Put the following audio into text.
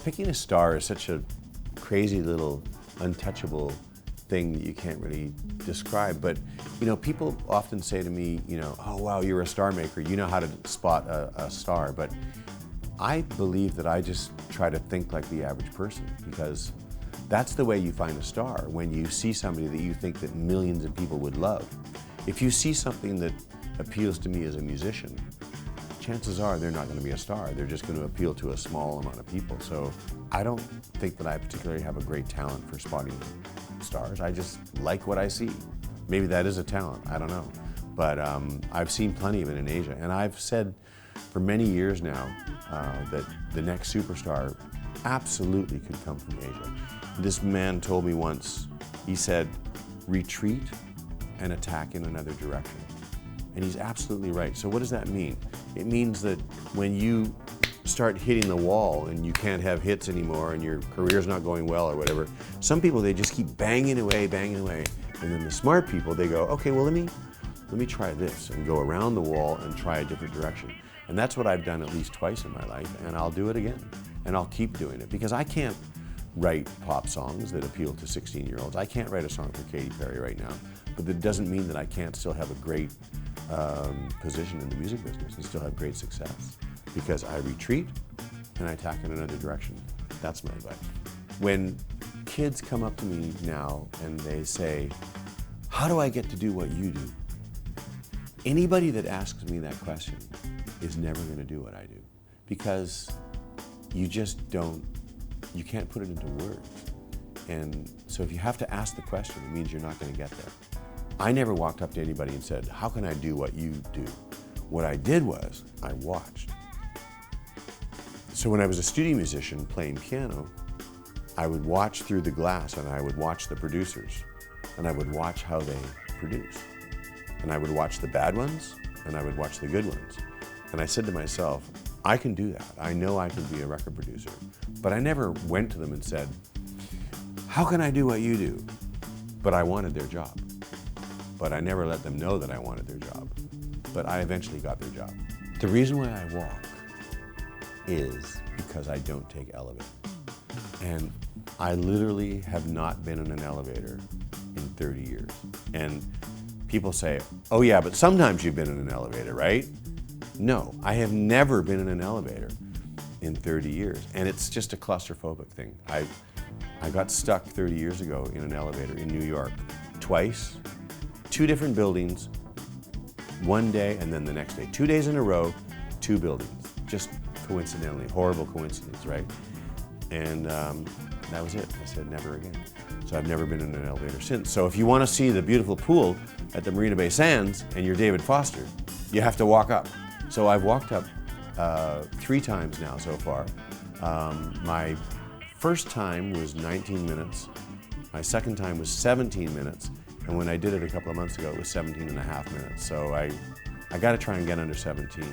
Picking a star is such a crazy little untouchable thing that you can't really describe. But you know, people often say to me, you know, oh wow, you're a star maker. You know how to spot a star. But I believe that I just try to think like the average person, because that's the way you find a star, when you see somebody that you think that millions of people would love. If you see something that appeals to me as a musician, chances are they're not going to be a star. They're just going to appeal to a small amount of people. So I don't think that I particularly have a great talent for spotting stars. I just like what I see. Maybe that is a talent, I don't know. But I've seen plenty of it in Asia. And I've said for many years now that the next superstar absolutely could come from Asia. This man told me once, he said, retreat and attack in another direction. And he's absolutely right. So what does that mean? It means that when you start hitting the wall and you can't have hits anymore and your career's not going well or whatever, some people, they just keep banging away. And then the smart people, they go, okay, well, let me try this, and go around the wall and try a different direction. And that's what I've done at least twice in my life, and I'll do it again. And I'll keep doing it, because I can't write pop songs that appeal to 16-year-olds. I can't write a song for Katy Perry right now, but that doesn't mean that I can't still have a great position in the music business and still have great success, because I retreat and I attack in another direction. That's my advice. When kids come up to me now and they say, how do I get to do what you do? Anybody that asks me that question is never going to do what I do, because you just don't, you can't put it into words. And so if you have to ask the question, it means you're not going to get there. I never walked up to anybody and said, how can I do what you do? What I did was, I watched. So when I was a studio musician playing piano, I would watch through the glass, and I would watch the producers, and I would watch how they produce. And I would watch the bad ones, and I would watch the good ones. And I said to myself, I can do that. I know I can be a record producer. But I never went to them and said, how can I do what you do? But I wanted their job. But I never let them know that I wanted their job. But I eventually got their job. The reason why I walk is because I don't take elevators. And I literally have not been in an elevator in 30 years. And people say, oh yeah, but sometimes you've been in an elevator, right? No, I have never been in an elevator in 30 years. And it's just a claustrophobic thing. I got stuck 30 years ago in an elevator in New York, twice, 2 different buildings, one day and then the next day. 2 days in a row, 2 buildings. Just coincidentally, horrible coincidence, right? And that was it. I said never again. So I've never been in an elevator since. So if you want to see the beautiful pool at the Marina Bay Sands and you're David Foster, you have to walk up. So I've walked up 3 times now so far. My first time was 19 minutes. My second time was 17 minutes. And when I did it a couple of months ago, it was 17 and a half minutes. So I got to try and get under 17.